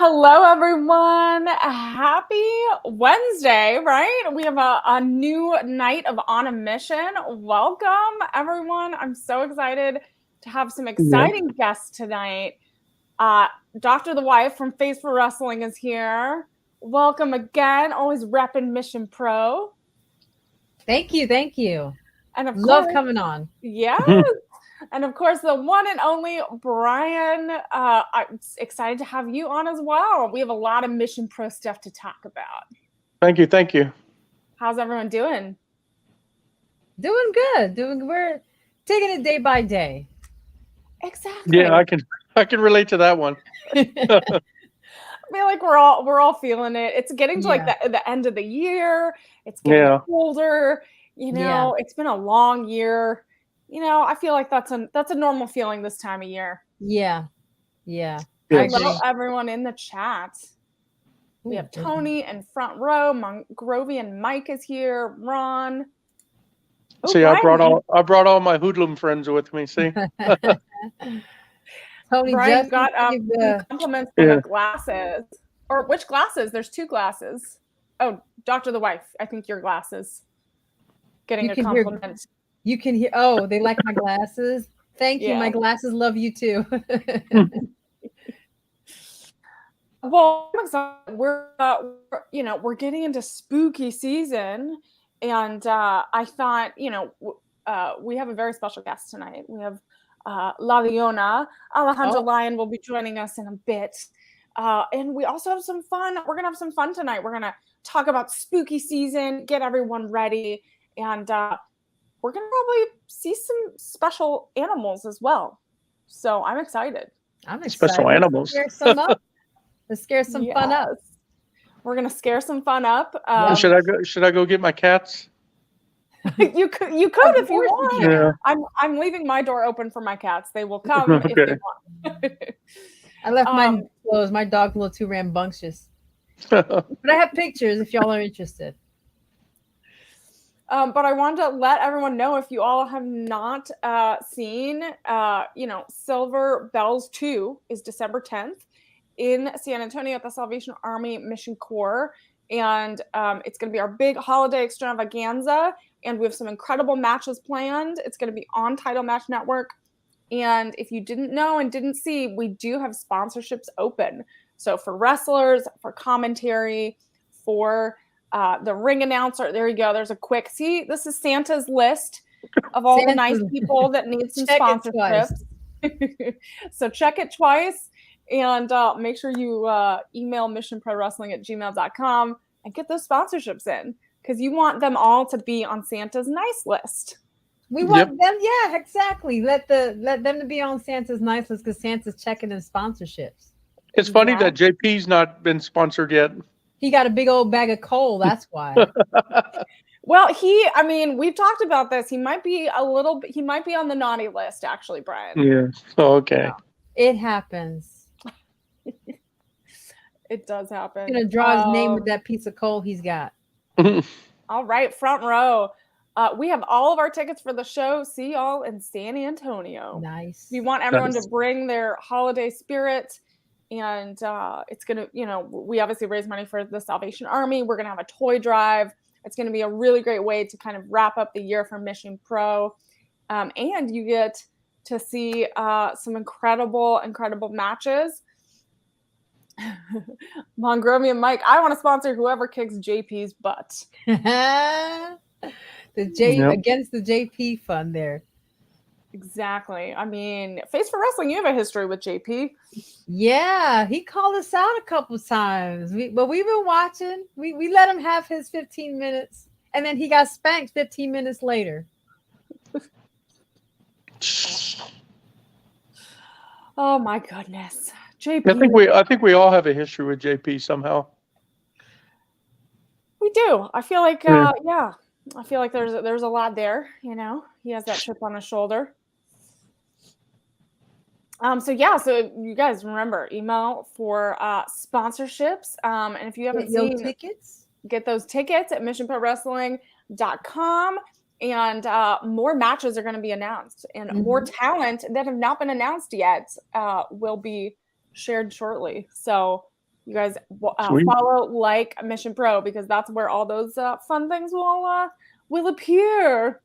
Hello, everyone. Happy Wednesday, right? We have a new night of On a Mission. Welcome, everyone. I'm so excited to have some exciting guests tonight. Dr. The Wife from Face for Wrestling is here. Welcome again. Always repping Mission Pro. Thank you. Thank you. And of Love course, coming on. yes. And of course, the one and only Brian. I'm excited to have you on as well. We have a lot of Mission Pro stuff to talk about. Thank you. Thank you. How's everyone doing? Doing good. We're taking it day by day. Exactly. Yeah, I can relate to that one. I feel like we're all feeling it. It's getting to like the end of the year. It's getting colder. It's been a long year. I feel like that's a normal feeling this time of year. Yeah. Hello, everyone in the chat. We have Tony and Front Row. Mongrovian Mike is here. Ron. See, I brought all my hoodlum friends with me. See, Tony Brian got compliments for the glasses. Or which glasses? There's two glasses. Oh, Dr. The Wife. I think your glasses. Getting a compliment. You can hear. Oh, they like my glasses. Thank you. My glasses love you too. Well, I'm excited. We're getting into spooky season, and I thought, we have a very special guest tonight. We have La Leona. Alejandra Lion will be joining us in a bit, and we also have some fun. We're gonna have some fun tonight. We're gonna talk about spooky season, get everyone ready, and we're going to probably see some special animals as well. So I'm excited. Special animals. Scare some up. Let's scare some fun up. We're going to scare some fun up. Should I go get my cats? You could if you want. Yeah. I'm leaving my door open for my cats. They will come if they want. I left mine closed. My dog's a little too rambunctious. But I have pictures if y'all are interested. But I wanted to let everyone know, if you all have not seen, Silver Bells 2 is December 10th in San Antonio at the Salvation Army Mission Corps. And it's going to be our big holiday extravaganza. And we have some incredible matches planned. It's going to be on Title Match Network. And if you didn't know and didn't see, we do have sponsorships open. So for wrestlers, for commentary, for the ring announcer. There you go. There's a quick this is Santa's list of all the nice people that need some sponsorships. So check it twice, and make sure you email missionprowrestling@gmail.com and get those sponsorships in, because you want them all to be on Santa's nice list. We want them, exactly. Let them to be on Santa's nice list, because Santa's checking in sponsorships. It's funny that JP's not been sponsored yet. He got a big old bag of coal. That's why. Well, we've talked about this. He might be on the naughty list, actually, Brian. Yeah. Oh, okay. It happens. It does happen. He's going to draw his name with that piece of coal he's got. All right. Front row. We have all of our tickets for the show. See y'all in San Antonio. Nice. We want everyone to bring their holiday spirit. And it's going to, we obviously raise money for the Salvation Army. We're going to have a toy drive. It's going to be a really great way to kind of wrap up the year for Mission Pro. And you get to see some incredible matches. Mongrovian Mike, I want to sponsor whoever kicks JP's butt. Against the JP fund there. Exactly. Face for Wrestling, you have a history with JP. Yeah, he called us out a couple times. But we've been watching. We let him have his 15 minutes, and then he got spanked 15 minutes later. Oh my goodness, JP. I think we all have a history with JP somehow. We do. I feel like I feel like there's a lot there. He has that chip on his shoulder. So you guys remember, email for sponsorships. And if you haven't seen tickets, get those tickets at missionprowrestling.com. And more matches are going to be announced, and more talent that have not been announced yet will be shared shortly. So you guys follow, like Mission Pro, because that's where all those fun things will appear.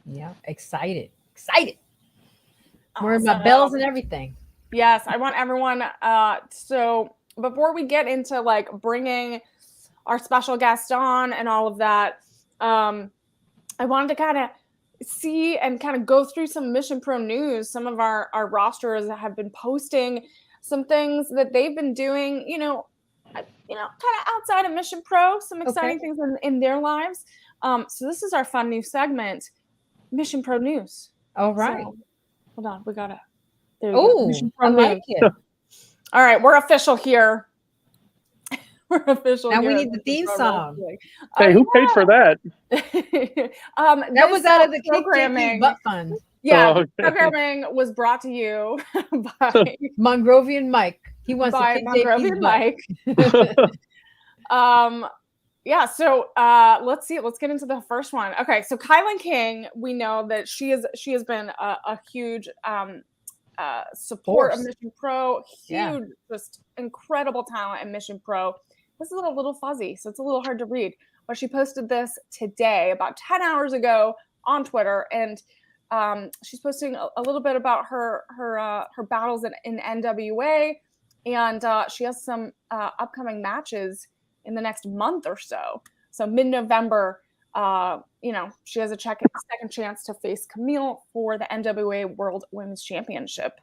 Yeah, excited. More about bells and everything. Yes, I want everyone. So before we get into like bringing our special guest on and all of that, I wanted to kind of see and kind of go through some Mission Pro news. Some of our rosters have been posting some things that they've been doing, kind of outside of Mission Pro, some exciting things in their lives. So this is our fun new segment, Mission Pro News. All right. So, hold on, we got it. Oh, I like it. All right, we're official here. We're official. Now we need the theme song. Hey, who paid for that? That was out of the programming butt fund. Yeah, programming was brought to you by Mongrovian Mike. He wants by to Mongrovian Mike. Yeah, so let's see. Let's get into the first one. Okay, so Kylan King, we know that she has been a huge support of Mission Pro, huge, just incredible talent in Mission Pro. This is a little fuzzy, so it's a little hard to read. But she posted this today, about 10 hours ago, on Twitter, and she's posting a little bit about her battles in NWA, and she has some upcoming matches in the next month or so. So mid-November, she has a second chance to face Camille for the NWA World Women's Championship,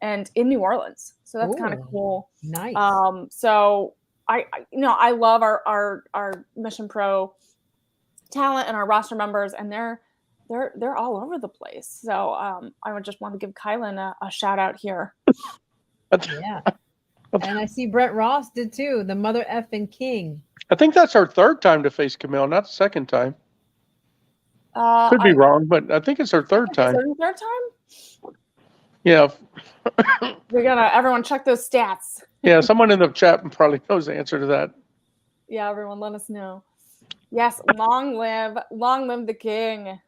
and in New Orleans. So that's kind of cool. Nice. So I love our Mission Pro talent and our roster members, and they're all over the place. So I would just want to give Kylan a shout out here. Yeah. And I see Brett Ross did too, the mother effing king. I think that's our third time to face Camille, not the second time. Could be wrong, but I think it's our third time. Third time? Yeah. We gotta everyone check those stats. Yeah, someone in the chat probably knows the answer to that. Yeah, everyone, let us know. Yes, long live the king.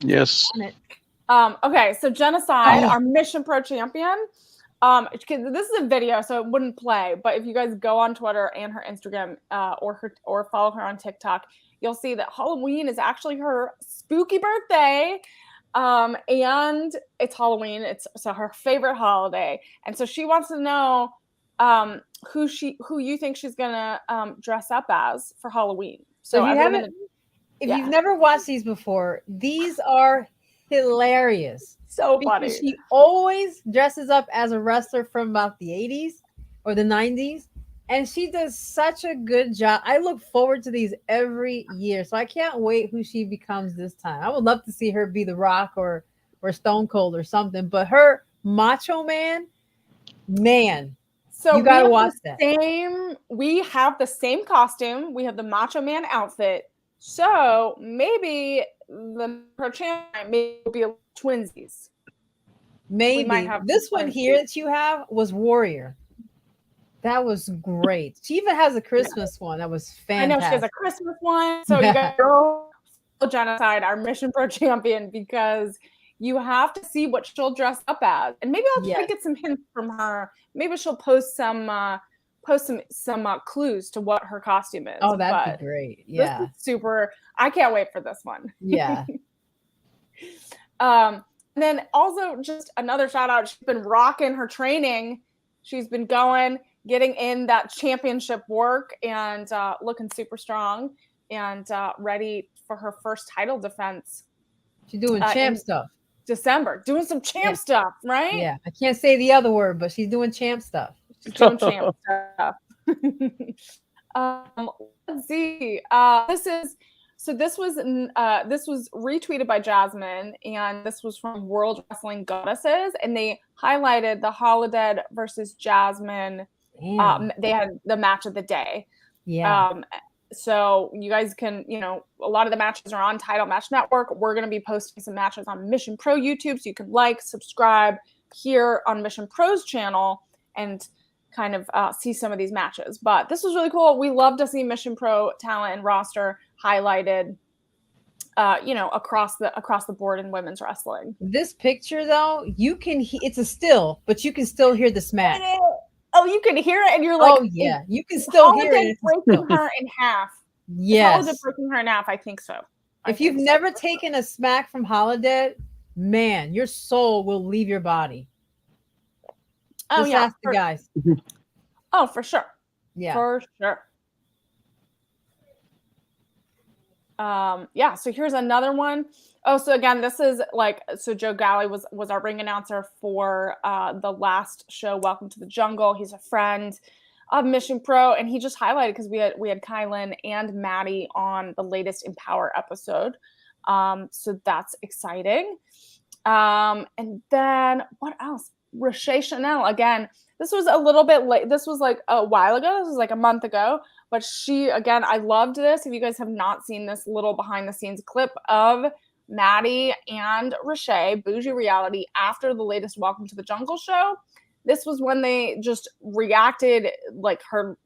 Yes. Okay, so Genocide, our Mission Pro champion. This is a video, so it wouldn't play. But if you guys go on Twitter and her Instagram, or follow her on TikTok, you'll see that Halloween is actually her spooky birthday. And it's Halloween. It's her favorite holiday, and so she wants to know who you think she's gonna dress up as for Halloween. So if you've never watched these before, these are hilarious. So funny. She always dresses up as a wrestler from about the 80s or the 90s, and she does such a good job. I look forward to these every year, so I can't wait who she becomes this time. I would love to see her be The Rock or Stone Cold or something, but her Macho Man, so you gotta watch that. We have the same costume. We have the Macho Man outfit. So maybe the Pro Champion may be twinsies. Maybe this one here that you have was Warrior. That was great. She even has a Christmas one. That was fantastic. I know she has a Christmas one. So you guys go Genocide, our Mission Pro champion, because you have to see what she'll dress up as, and maybe I'll try to get some hints from her. Maybe she'll post some clues to what her costume is. Oh, that'd be great. Yeah, this is super. I can't wait for this one. Yeah. And then also just another shout out. She's been rocking her training. She's been getting in that championship work, and looking super strong and ready for her first title defense. She's doing champ stuff. December, doing some champ stuff, right? Yeah, I can't say the other word, but she's doing champ stuff. She's doing champ stuff. Let's see. This was retweeted by Jasmine, and this was from World Wrestling Goddesses, and they highlighted the Holodead versus Jasmine. They had the match of the day. Yeah. So you guys can, a lot of the matches are on Title Match Network. We're going to be posting some matches on Mission Pro YouTube, so you can subscribe here on Mission Pro's channel and kind of see some of these matches. But this was really cool. We love to see Mission Pro talent and roster highlighted, across the board in women's wrestling. This picture, though, it's a still, but you can still hear the smack. Oh, you can hear it, and you're like, oh yeah, you can still hear Holiday it. breaking her in half. Is Holiday Yes. breaking her in half? I think so. If you've never taken a smack from Holiday, man, your soul will leave your body. Oh Just yeah, ask the guys. Oh, for sure. Yeah. For sure. Yeah, so here's another one. Oh, so again, this is like, so Joe Galley was our ring announcer for the last show, Welcome to the Jungle. He's a friend of Mission Pro, and he just highlighted, because we had Kylan and Maddie on the latest Empower episode. So that's exciting. And then what else? Roche Chanel, again, this was a little bit late. This was like a while ago. This was like a month ago. But she, again, I loved this. If you guys have not seen this little behind the scenes clip of Maddie and Roche, Bougie Reality, after the latest Welcome to the Jungle show, this was when they just reacted, like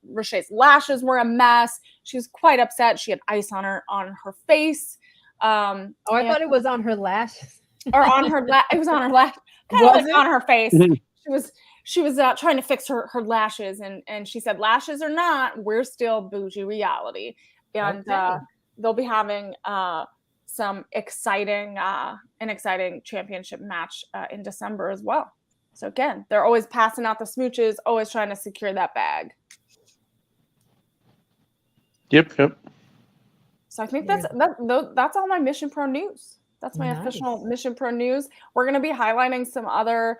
Roche's lashes were a mess. She was quite upset. She had ice on her face. I thought it was on her lashes. Or on her it was on her lash, kind of like on her face. She was trying to fix her lashes, and she said, lashes or not, we're still Bougie Reality. And they'll be having some exciting championship match in December as well. So again, they're always passing out the smooches, always trying to secure that bag. Yep. So I think that's all my Mission Pro news. That's my official Mission Pro news. We're going to be highlighting some other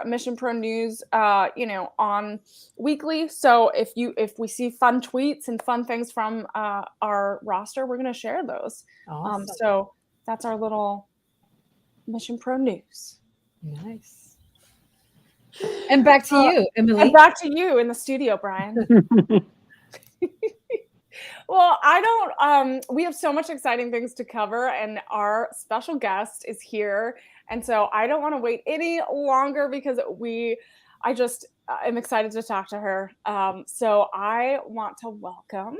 Mission Pro news, on weekly. So if we see fun tweets and fun things from our roster, we're going to share those. Awesome. So that's our little Mission Pro news. Nice. And back to you, Emily. And back to you in the studio, Brian. Well, we have so much exciting things to cover, and our special guest is here. And so I don't want to wait any longer, because I just am excited to talk to her. So I want to welcome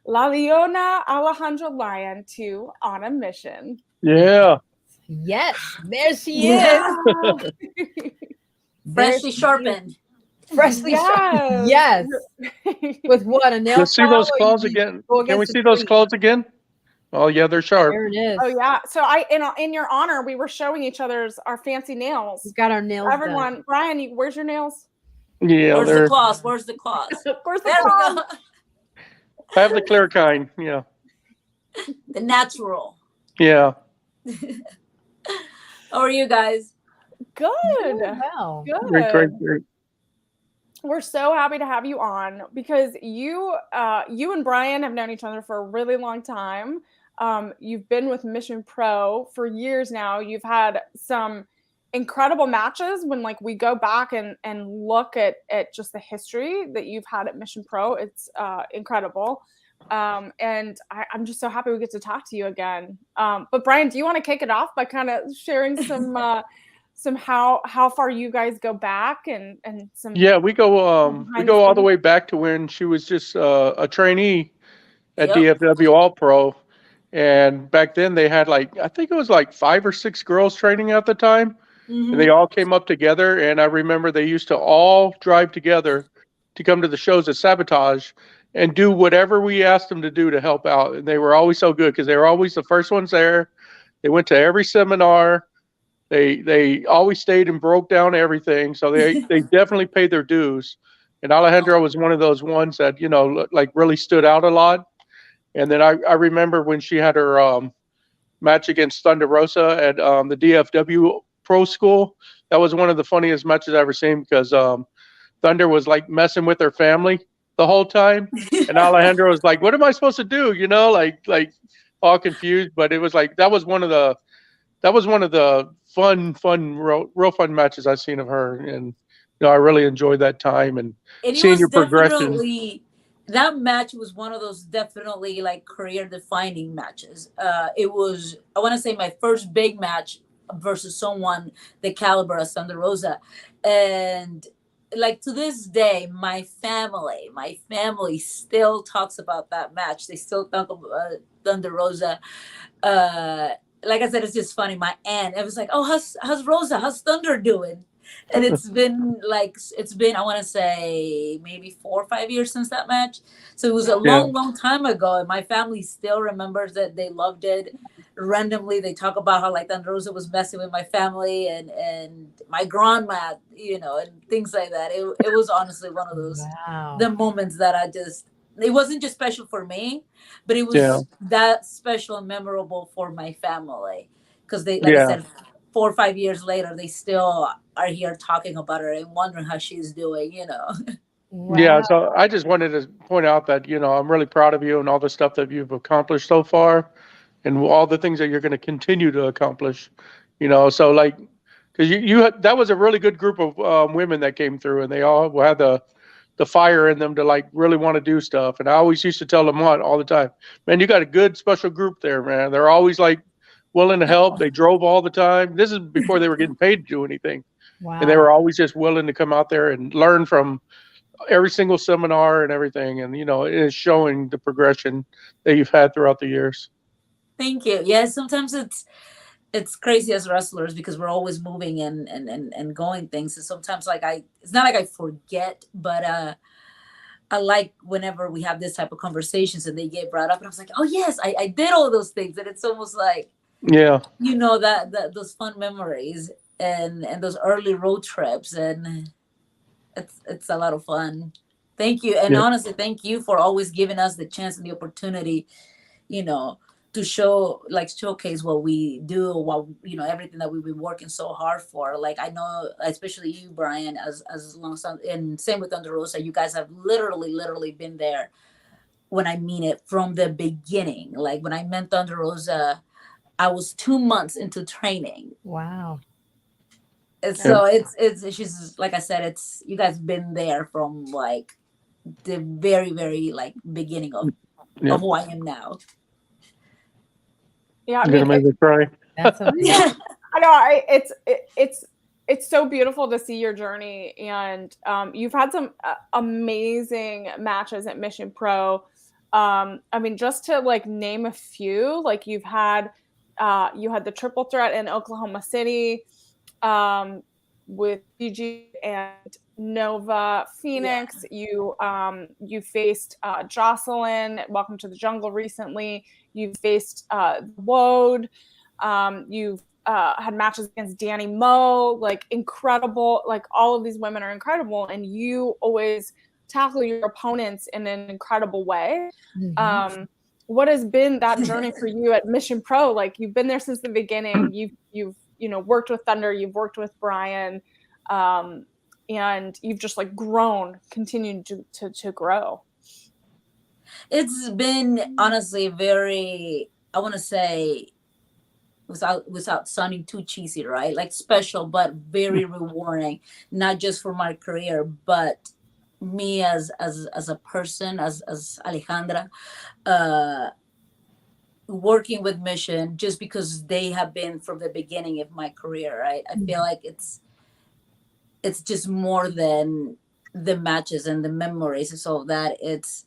La Leona Alejandra Lion to On a Mission. Yeah. Yes, there she is. Freshly sharpened. Freshly sharpened. Yes. With what, a nail? Let's see those claws again. Can we see those claws again? Oh yeah, they're sharp. There it is. Oh yeah. So in your honor, we were showing each other's our fancy nails. We've got our nails. Everyone, done. Brian, where's your nails? Yeah, where's the claws? Where's the claws? Where's the there claws? we go. I have the clear kind. Yeah. The natural. Yeah. How are you guys? Good. Well. Good. Great. We're so happy to have you on, because you and Brian have known each other for a really long time. You've been with Mission Pro for years now. You've had some incredible matches. When we go back and look at just the history that you've had at Mission Pro, it's incredible. And I'm just so happy we get to talk to you again. But Brian, do you want to kick it off by kind of sharing some how far you guys go back and some? Yeah, we go all the way back to when she was just a trainee at DFW All Pro, and back then they had I think it was 5 or 6 girls training at the time, and they all came up together. And I remember they used to all drive together to come to the shows at Sabotage and do whatever we asked them to do to help out. And they were always so good, because they were always the first ones there. They went to every seminar. They always stayed and broke down everything. So they definitely paid their dues. And Alejandra was one of those ones that, really stood out a lot. And then I remember when she had her match against Thunder Rosa at the DFW Pro School. That was one of the funniest matches I've ever seen, because Thunder was messing with her family the whole time. And Alejandra was like, what am I supposed to do? All confused. But it was that was one of the real fun matches I've seen of her. And I really enjoyed that time and seeing your progression. That match was one of those definitely career defining matches. It was, I want to say, my first big match versus someone the caliber of Thunder Rosa. And to this day, my family still talks about that match. They still talk about Thunder Rosa. Like I said, it's just funny. My aunt, I was like, oh, how's Rosa? How's Thunder doing? And it's been I want to say maybe 4 or 5 years since that match. So it was a Yeah. long time ago, and my family still remembers that. They loved it. Randomly, they talk about how like Thunder Rosa was messing with my family and my grandma, and things like that. It was honestly one of those Wow. the moments that it wasn't just special for me, but it Yeah. was that special and memorable for my family, because they, like I Yeah. said, 4 or 5 years later, they still are here talking about her and wondering how she's doing. Yeah, Wow. so I just wanted to point out that, I'm really proud of you and all the stuff that you've accomplished so far and all the things that you're going to continue to accomplish, so like, because that was a really good group of women that came through, and they all had the fire in them to like really want to do stuff. And I always used to tell them all the time, man, you got a good special group there, man. They're always like willing to help. They drove all the time. This is before they were getting paid to do anything. And they Wow. were always just willing to come out there and learn from every single seminar and everything. And, it is showing the progression that you've had throughout the years. Thank you. Yeah, sometimes it's crazy as wrestlers because we're always moving and going things. And sometimes it's not like I forget, but I like whenever we have this type of conversations and they get brought up, and I was like, oh yes, I did all those things. And it's almost like, Yeah. that those fun memories and those early road trips, and it's a lot of fun. Thank you. And Yeah. honestly, thank you for always giving us the chance and the opportunity, to showcase what we do, everything that we've been working so hard for. Like, I know, especially you, Brian, as long as, and same with Thunder Rosa, you guys have literally been there, when I mean it, from the beginning. Like, when I met Thunder Rosa, I was 2 months into training. Wow. And so it's she's, like I said, it's, you guys been there from like the very, very like beginning of who I am now. Yeah, I You're gonna mean, make me cry. That's amazing. I know. It's so beautiful to see your journey, and you've had some amazing matches at Mission Pro. I mean, just to like name a few, like you had the triple threat in Oklahoma City with Gigi and Nova Phoenix. Yeah. You faced Jocelyn, Welcome to the Jungle recently. You've faced Wode. You've had matches against Danny Moe, like incredible. Like, all of these women are incredible, and you always tackle your opponents in an incredible way. Mm-hmm. What has been that journey for you at Mission Pro? Like, you've been there since the beginning. You've worked with Thunder, you've worked with Brian, and you've just like continued to grow. It's been honestly very, I want to say, without sounding too cheesy, right? Like, special, but very rewarding, not just for my career, but me as a person, as Alejandra, working with Mission, just because they have been from the beginning of my career, right? I feel like it's just more than the matches and the memories, so that it's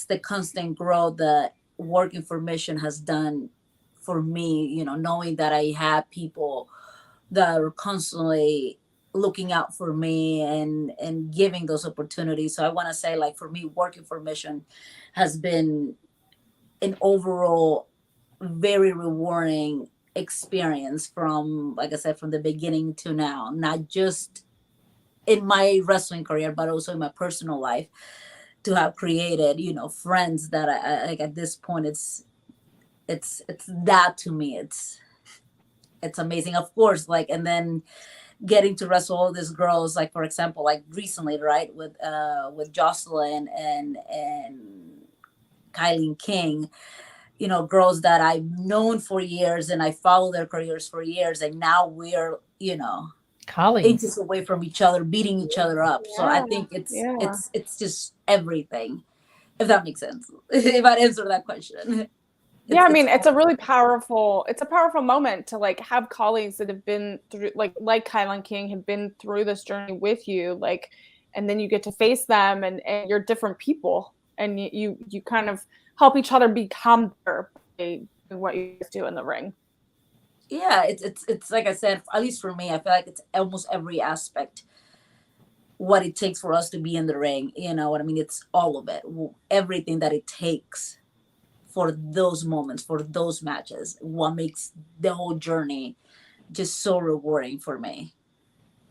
the constant growth that working for Mission has done for me, knowing that I have people that are constantly looking out for me and giving those opportunities. So I want to say, like, for me, working for Mission has been an overall very rewarding experience, from, like I said, from the beginning to now, not just in my wrestling career, but also in my personal life, to have created, friends that I like. At this point, it's that, to me, it's amazing, of course. Like, and then getting to wrestle all these girls, like, for example, like recently, right, with Jocelyn and Kylie King, girls that I've known for years and I follow their careers for years, and now we're, colleagues, inches away from each other, beating each other up. So I think it's just everything, if that makes sense. If I answer that question. Yeah, I mean, it's a powerful moment to like have colleagues that have been through, like Kylan King, have been through this journey with you, like, and then you get to face them, and you're different people, and you kind of help each other become better by what you do in the ring. yeah, it's like I said, at least for me, I feel like it's almost every aspect what it takes for us to be in the ring. You know what I mean? It's all of it, everything that it takes for those moments, for those matches. What makes the whole journey just so rewarding for me.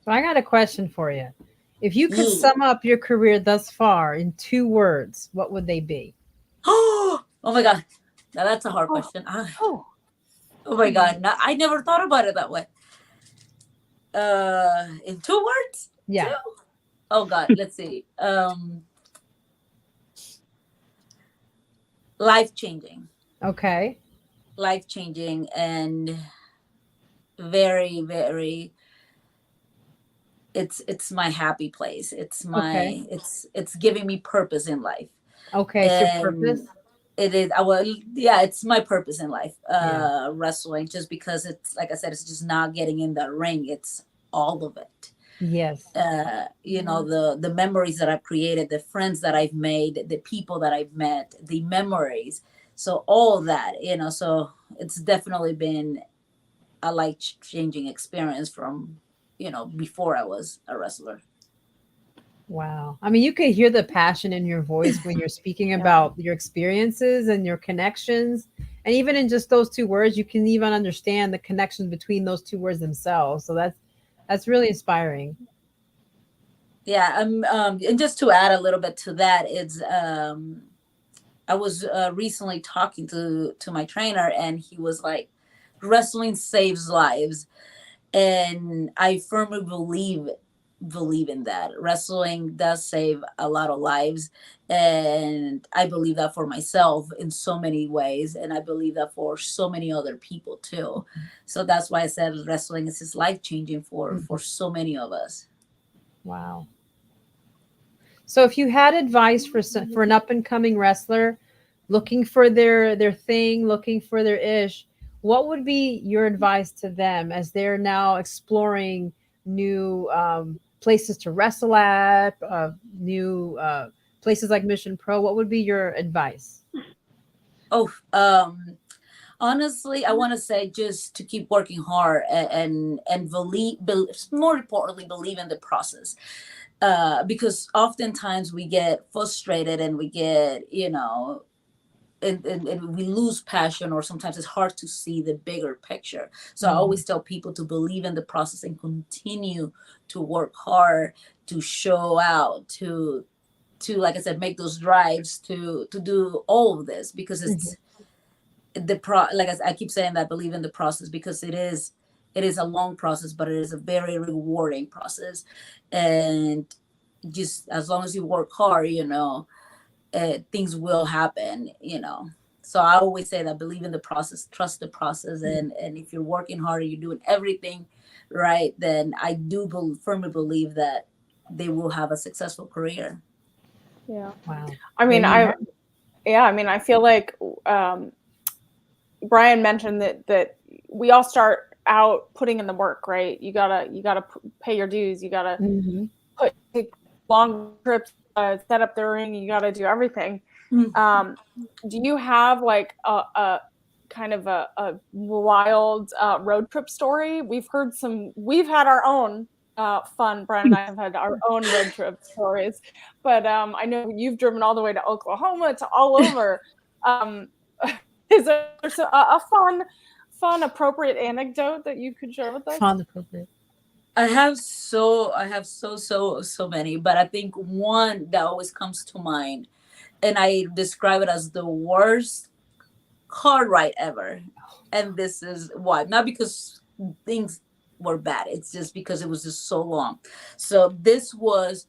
So I got a question for you. If you could Yeah. sum up your career thus far in 2 words, what would they be? Oh my god, now that's a hard Oh, question. oh. Oh my god, I never thought about it that way. In 2 words, Yeah. two. Oh god, let's see. Life changing, Okay. life changing, and very, very. It's my happy place. It's Okay. my it's giving me purpose in life, Okay. It's your and purpose. it is. I will. Yeah, it's my purpose in life. Yeah. Wrestling, just because it's like I said, it's just not getting in the ring. It's all of it. Yes. You know, the memories that I've created, the friends that I've made, the people that I've met, the memories. So all that, you know, so it's definitely been a life changing experience from, you know, before I was a wrestler. Wow. I mean, you can hear the passion in your voice when you're speaking Yeah. about your experiences and your connections. And even in just those 2 words, you can even understand the connections between those 2 words themselves. So that's really inspiring. Yeah, and just to add a little bit to that, it's I was recently talking to my trainer, and he was like, "Wrestling saves lives," and I firmly believe in that. Wrestling does save a lot of lives, and I believe that for myself in so many ways, and I believe that for so many other people too. So that's why I said wrestling is just life changing for so many of us. Wow. So if you had advice for an up and coming wrestler looking for their thing, looking for their ish, what would be your advice to them as they're now exploring new places to wrestle at, new places like Mission Pro? What would be your advice? Oh, honestly, I want to say just to keep working hard and more importantly, believe in the process. Because oftentimes we get frustrated and we get, you know, and we lose passion, or sometimes it's hard to see the bigger picture. So I Mhm. always tell people to believe in the process and continue to work hard, to show out, to like I said, make those drives to do all of this, because Mhm. it's like I keep saying that, believe in the process, because it is a long process, but it is a very rewarding process. And just as long as you work hard, you know, things will happen, you know. So I always say that, believe in the process, trust the process, and if you're working hard and you're doing everything right, then I do firmly believe that they will have a successful career. Yeah. Wow. I There mean, you have it. I feel like um, Brian mentioned that we all start out putting in the work, right? You gotta pay your dues. You gotta Mhm. take long trips, set up the ring. You gotta do everything. Mm. Um, do you have like a kind of a wild road trip story? We've had our own fun. Brian and I have had our own road trip stories, but I know you've driven all the way to Oklahoma to all over. Um, is there a fun, appropriate anecdote that you could share with us? Fond appropriate. I have so many, but I think one that always comes to mind, and I describe it as the worst car ride ever. And this is why. Not because things were bad, it's just because it was just so long. So this was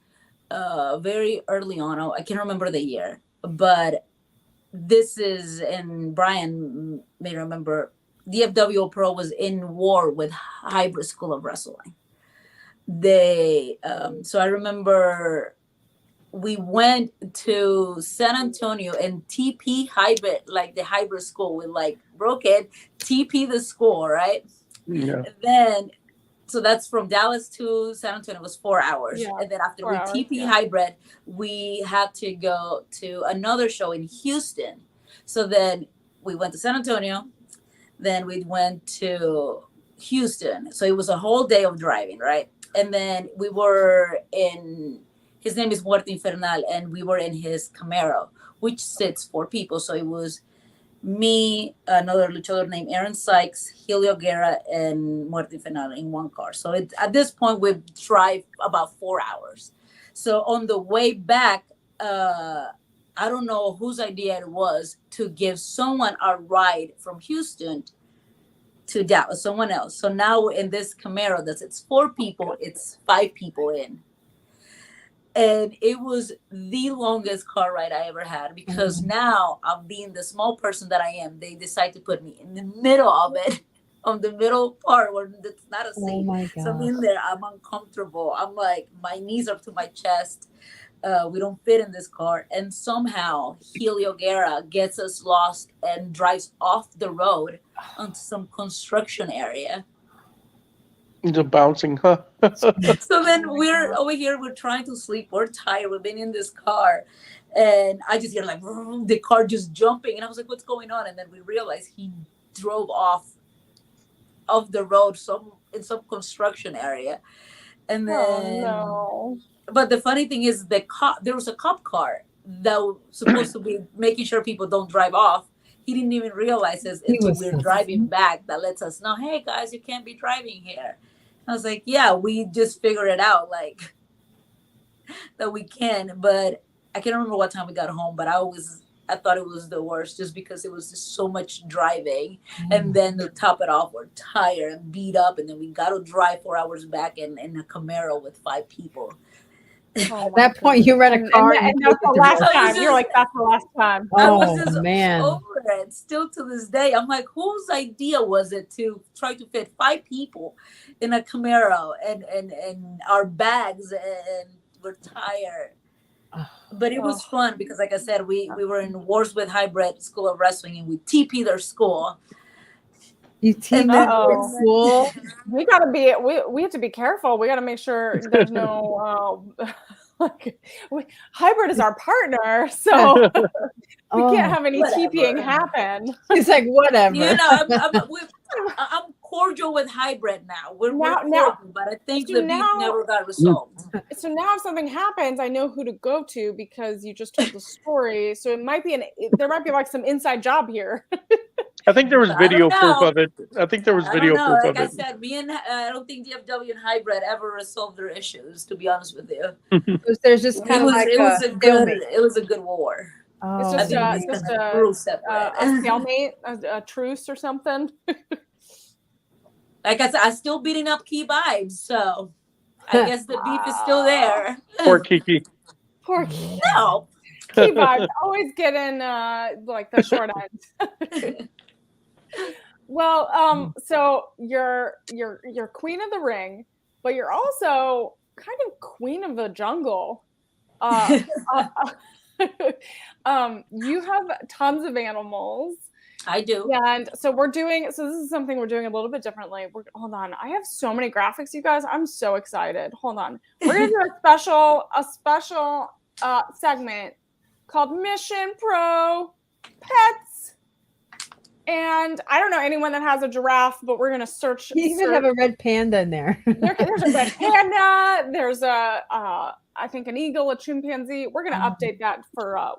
very early on. I can't remember the year, but this is, and Brian may remember, DFWO Pro was in war with Hybrid School of Wrestling. They so I remember we went to San Antonio, and TP Hybrid, like the hybrid school, with like broke it, TP the school, right? Yeah. And then so that's from Dallas to San Antonio was 4 hours. Yeah, And then after 4 hours. TP Yeah. hybrid, we had to go to another show in Houston. So then we went to San Antonio. Then we went to Houston. So it was a whole day of driving, right? And then we were in, his name is Muerte Infernal, and we were in his Camaro, which sits 4 people. So it was me, another luchador named Aaron Sykes, Helio Guerra, and Muerte Infernal in one car. So at this point, we drive about 4 hours. So on the way back, I don't know whose idea it was to give someone a ride from Houston to Dallas, someone else. So now in this Camaro it's 4 people, it's 5 people in. And it was the longest car ride I ever had, because now I'm being the small person that I am. They decide to put me in the middle of it, on the middle part where it's not a seat. Oh my God. So I'm in there, I'm uncomfortable. I'm like, my knees are to my chest. We don't fit in this car. And somehow Helio Guerra gets us lost and drives off the road onto some construction area. The bouncing, huh? So then we're over here, we're trying to sleep, we're tired, we've been in this car, and I just hear like the car just jumping, and I was like, what's going on? And then we realized he drove off of the road in some construction area. And then but the funny thing is, there was a cop car that was supposed to be making sure people don't drive off. He didn't even realize this until we were driving back. That lets us know, hey guys, you can't be driving here. I was like, yeah, we just figured it out, like, that we can. But I can't remember what time we got home, but I thought it was the worst, just because it was just so much driving. And then to top it off, we're tired and beat up, and then we got to drive 4 hours back in a Camaro with 5 people. At that point, you rent a car, and that's the last time. You're like, that's the last time. I was just man, over it. Still to this day, I'm like, whose idea was it to try to fit 5 people in a Camaro and our bags, and we're tired. But it was fun because, like I said, we were in Wars with Hybrid School of Wrestling, and we TP their school. You TP their school? We gotta be. We have to be careful. We gotta make sure there's no. Hybrid is our partner, so we can't have any TPing happen. It's like whatever. You know, I'm cordial with Hybrid now. We're cordial, but I think the beef never got resolved. So now, if something happens, I know who to go to because you just told the story. So it might be there might be like some inside job here. I think there was video proof of it. I think there was video proof of it. Like I said, I don't think DFW and Hybrid ever resolved their issues, to be honest with you. There's just kind of like it was a good war. It's just a stalemate, a truce or something. Like I said, I'm still beating up Key Vibes, so I guess the beef is still there. Poor Kiki. Poor Kiki. No. Key Vibes always getting like the short end. Well, so you're queen of the ring, but you're also kind of queen of the jungle. You have tons of animals. I do. And so this is something we're doing a little bit differently. Hold on. I have so many graphics, you guys. I'm so excited. Hold on. We're going to do a special segment called Mission Pro Pets. And I don't know anyone that has a giraffe, but we're going to search. You even have a red panda in there. There's a red panda. There's I think an eagle, a chimpanzee. We're going to update that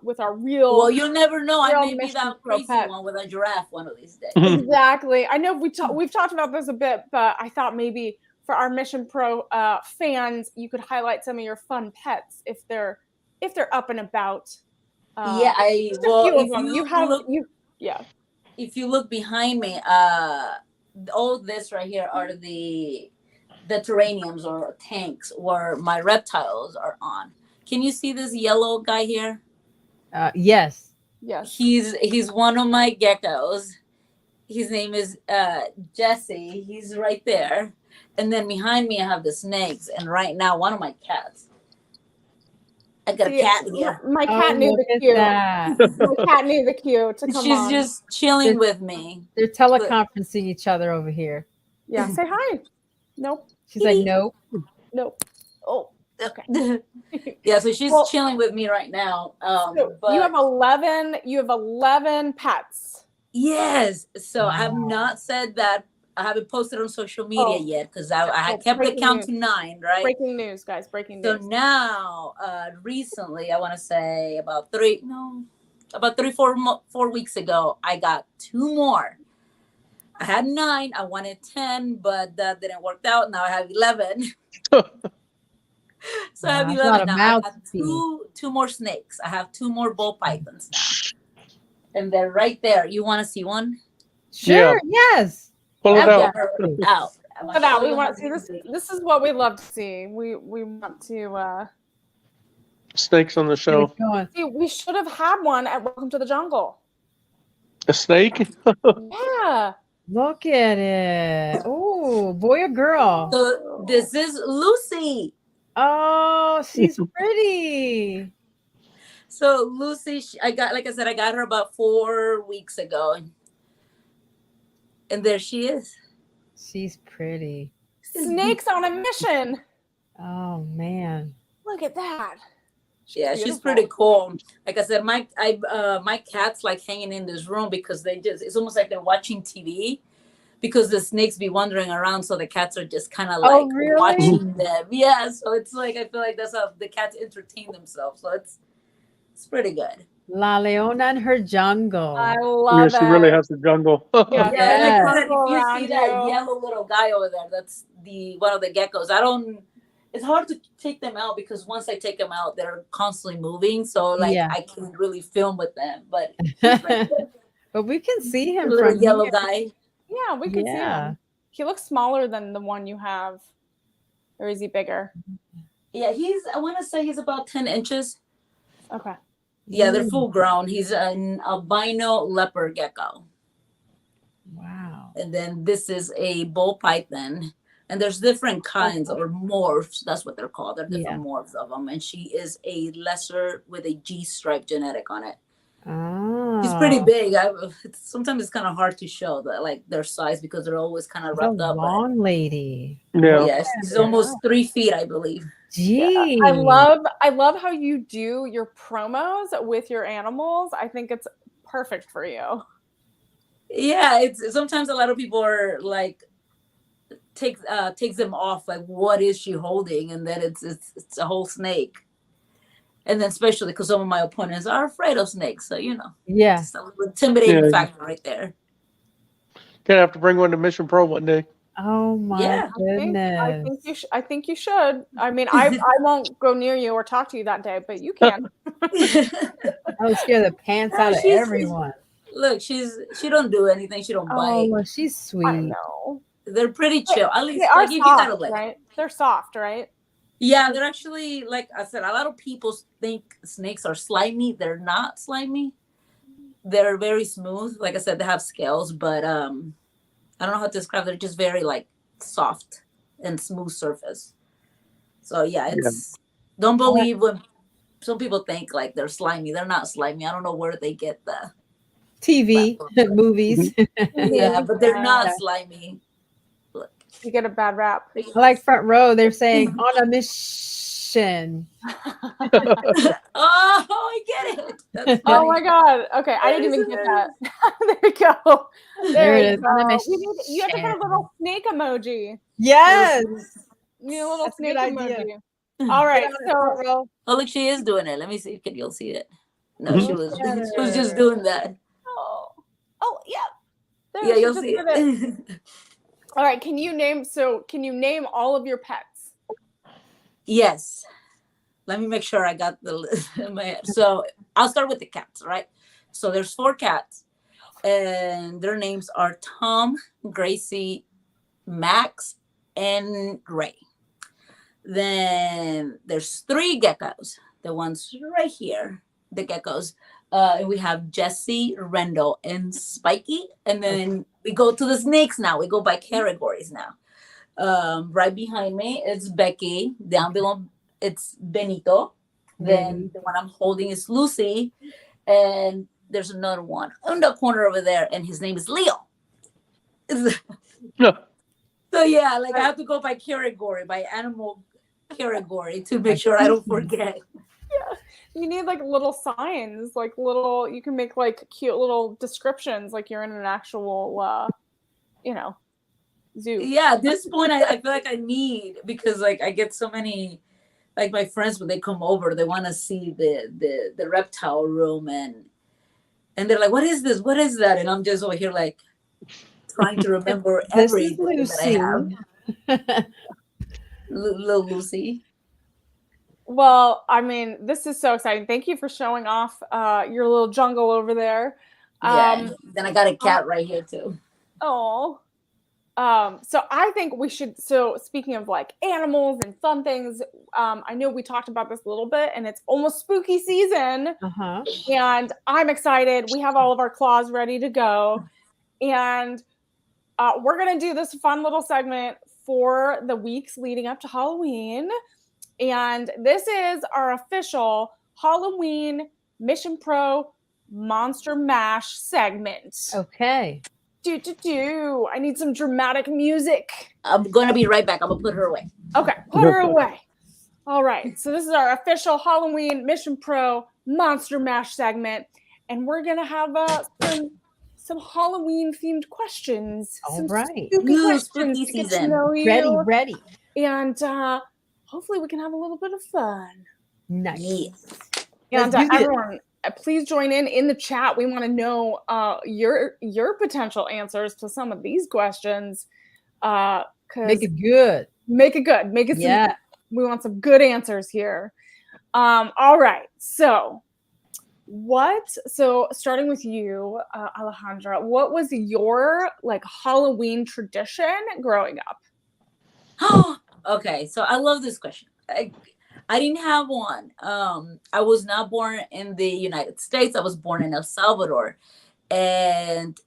with our real. Well, you'll never know. I may be that crazy one with a giraffe one of these days. Exactly. I know we've talked about this a bit, but I thought maybe for our Mission Pro fans, you could highlight some of your fun pets if they're up and about. If you look behind me, all this right here are the terraniums or tanks where my reptiles are on. Can you see this yellow guy here? Yes. He's one of my geckos. His name is Jesse. He's right there. And then behind me I have the snakes, and right now one of my cats. I got a cat here. My cat knew the cue. My cat knew the cue to come on. She's just chilling with me. They're teleconferencing each other over here. Yeah, say hi. Nope. She's like, nope. Nope. Oh, okay. Yeah, so she's chilling with me right now. So but you have 11 pets. Yes. So I have Wow. not said that. I haven't posted on social media Oh. yet because I had kept the breaking count news. to 9, right? Breaking news, guys. Breaking So news. now, recently, I want to say about 4 weeks ago, I got 2 more. I had 9. I wanted 10, but that didn't work out. Now I have 11. So I have Wow, that's a lot 11 of now. I mouths got to feed. two more snakes. I have 2 more ball pythons now, and they're right there. You want to see one? Sure, Yeah. yes. Pull it I'll out. get her out. I Look want at to that. show We you how want to see this. beautiful. This is what we love to see. We want to Snakes on the Get it show. going. see. We should have had one at Welcome to the Jungle. A snake? Yeah. Look at it. Oh, boy or girl? So this is Lucy. Oh, she's pretty. So Lucy, I got, like I said, I got her about 4 weeks ago, and there she is. She's pretty. Snakes on a mission. Oh man. Look at that. Yeah, she's beautiful. pretty cool. Like I said, my cats like hanging in this room because it's almost like they're watching TV because the snakes be wandering around, so the cats are just kind of like really? watching them. Yeah, so it's like I feel like that's how the cats entertain themselves. So it's pretty good. La Leona and her jungle. I Yeah, love she really it. has a jungle. Yeah, Yeah, and like Yes. I said, if you Around see that you. yellow little guy over there, that's one of the geckos. It's hard to take them out because once I take them out, they're constantly moving. So like Yeah. I can't really film with them. But But we can see a him little from yellow here. guy. Yeah, we can see Yeah. him. He looks smaller than the one you have. Or is he bigger? Yeah, I want to say he's about 10 inches. Okay. Yeah, they're full grown. He's an albino leopard gecko. Wow. And then this is a bull python. And there's different kinds or morphs. That's what they're called. They're different morphs of them. And she is a lesser with a G stripe genetic on it. Oh. She's pretty big. Sometimes it's kind of hard to show like their size because they're always kind of She's a wrapped up. long lady. Yeah. Yeah, she's almost 3 feet, I believe. Gee. I love how you do your promos with your animals. I think it's perfect for you. Yeah, it's sometimes a lot of people are like takes them off, like what is she holding, and then it's a whole snake. And then especially because some of my opponents are afraid of snakes, so Yeah. it's a little intimidating factor right there. Gonna have to bring one to Mission Pro one day. Oh my Yeah. goodness. I think you should. I mean, I won't go near you or talk to you that day, but you can. I would scare the pants out of everyone. Look, she don't do anything. She don't bite. Oh, she's sweet. I know. They're pretty chill. At least They are like, if you gotta soft, like. right? They're soft, right? Yeah, they're actually, like I said, a lot of people think snakes are slimy. They're not slimy. They're very smooth. Like I said, they have scales, but I don't know how to describe. They're just very like soft and smooth surface. So yeah, don't believe when some people think like they're slimy. They're not slimy. I don't know where they get the TV, movies. yeah, but they're not slimy. Look. You get a bad rap. I like front row. They're saying on a mission. Oh, I get it. That's Oh funny. my god. Okay, I didn't even get that. There you go. There it you is. go. On a You have to put a little snake emoji. Yes. You need a little That's a snake good idea. emoji. All right. So Oh, look, she is doing it. Let me see if you'll see it. No, Mhm. she was just doing that. oh yeah. There, Yeah, she you'll just see did it. All right. Can you name all of your pets? Yes. Let me make sure I got the list in my head. So I'll start with the cats, right? So there's 4 cats, and their names are Tom, Gracie, Max, and Ray. Then there's 3 geckos. The ones right here, the geckos. And we have Jesse, Rendell, and Spiky. And then we go to the snakes now. We go by categories now. Right behind me, it's Becky. Down below, it's Benito. Then the one I'm holding is Lucy. And there's another one in the corner over there, and his name is Leo. Yeah. So yeah, like I have to go by category, by animal category to make sure I don't forget. You need like little signs, like little. You can make like cute little descriptions, like you're in an actual, zoo. Yeah, at this point, I feel like I need, because like I get so many, like my friends when they come over, they want to see the reptile room, and they're like, "What is this? What is that?" And I'm just over here like trying to remember This is everything that I have. Lucy. Little Lucy. Well, I mean, this is so exciting. Thank you for showing off your little jungle over there. Yeah. Then I got a cat right here too. Oh. So I think we should, so speaking of like animals and fun things, I know we talked about this a little bit, and it's almost spooky season. Uh-huh. And I'm excited. We have all of our claws ready to go. And we're going to do this fun little segment for the weeks leading up to Halloween. And this is our official Halloween Mission Pro Monster Mash segment. Okay. I need some dramatic music. I'm gonna be right back. I'm gonna put her away. Okay, put her away. All right, so this is our official Halloween Mission Pro Monster Mash segment, and we're gonna have some Halloween themed questions. All some right. spooky questions Spooky to get to season. know you. Ready. And hopefully we can have a little bit of fun. Nice. Yes. And Let's do this. everyone, please join in the chat. We want to know your potential answers to some of these questions. Make it good. Make it good. Make it Yeah. we want some good answers here. All right. So starting with you, Alejandra, what was your like Halloween tradition growing up? Okay, so I love this question. I didn't have one. I was not born in the United States. I was born in El Salvador, and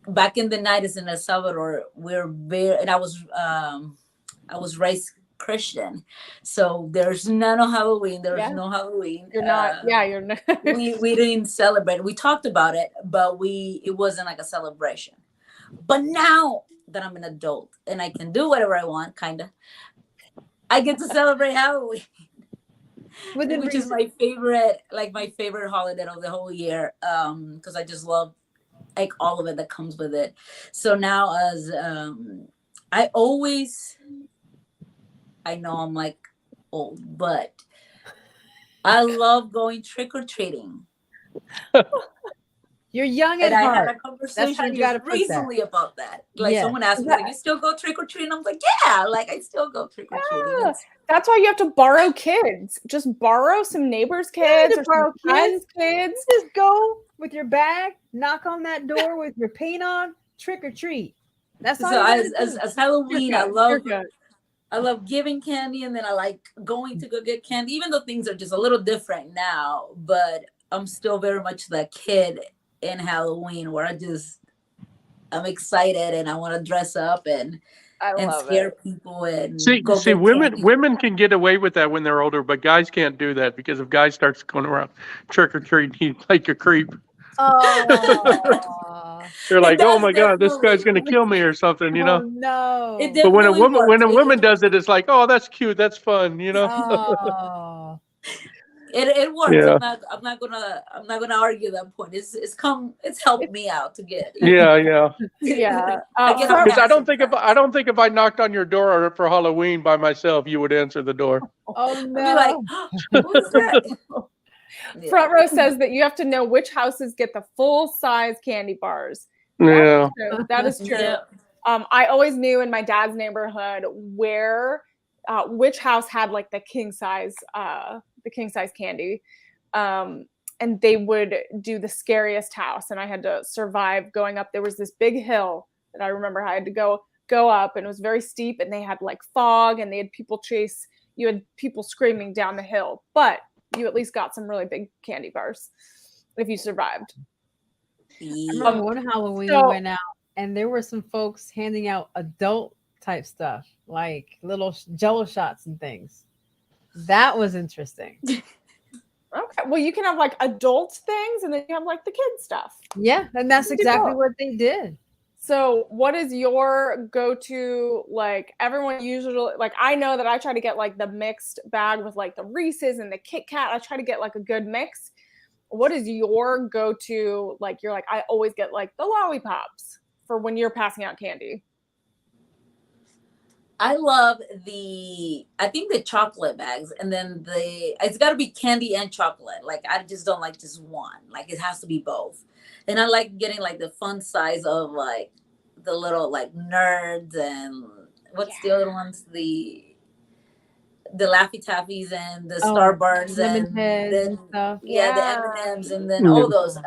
back in the 90s in El Salvador, and I was raised Christian, so there's none of Halloween. There's no Halloween. You're not. You're not. we didn't celebrate. We talked about it, but it wasn't like a celebration. But now that I'm an adult and I can do whatever I want, kinda, I get to celebrate Halloween. Which is my favorite holiday of the whole year, because I just love like all of it that comes with it. So now as I know I'm like old, but I love going trick-or-treating. You're young at and heart. I had a conversation just recently about that. Like someone asked me, like, you still go trick-or-treating? I'm like, yeah, like I still go trick-or-treating. Yeah. That's why you have to borrow kids. Just borrow some neighbors' kids or borrow friends' kids. Just go with your bag, knock on that door with your paint on, trick or treat. That's all. So as Halloween, I love giving candy, and then I like going to go get candy, even though things are just a little different now. But I'm still very much that kid in Halloween where I'm excited and I want to dress up and scare people and see women can get away with that when they're older, but guys can't do that, because if guys starts going around trick or treating, he's like a creep. Oh. They're like, oh my god, this guy's gonna kill me or something, you know. No. But when a woman does it, it's like, oh, that's cute, that's fun, you know. Oh. It works. Yeah. I'm not gonna argue that point. It's helped me out to get. Yeah. Because I don't think if I knocked on your door for Halloween by myself, you would answer the door. Oh no! I'd be like, who's that? Front Row says that you have to know which houses get the full size candy bars. Yeah, that is true. Yeah. I always knew in my dad's neighborhood where which house had like the king size candy, and they would do the scariest house, and I had to survive going up. There was this big hill that I remember I had to go up, and it was very steep, and they had like fog, and they had people you had people screaming down the hill, but you at least got some really big candy bars if you survived. I remember one Halloween we went out, and there were some folks handing out adult type stuff, like little Jello shots and things. That was interesting. Okay, well, you can have like adult things, and then you have like the kid stuff. Yeah, and that's exactly what they did. So what is your go-to, like everyone usually, like I know that I try to get like the mixed bag with like the Reese's and the Kit Kat. I try to get like a good mix. What is your go-to, like you're like, I always get like the lollipops for when you're passing out candy? I love I think the chocolate bags, and then it's got to be candy and chocolate. Like, I just don't like just one. Like, it has to be both. And I like getting like the fun size of like the little like nerds and what's the other ones? The Laffy Taffies and the Starbursts lemon and heads then and stuff. the Yeah. M&Ms and then all those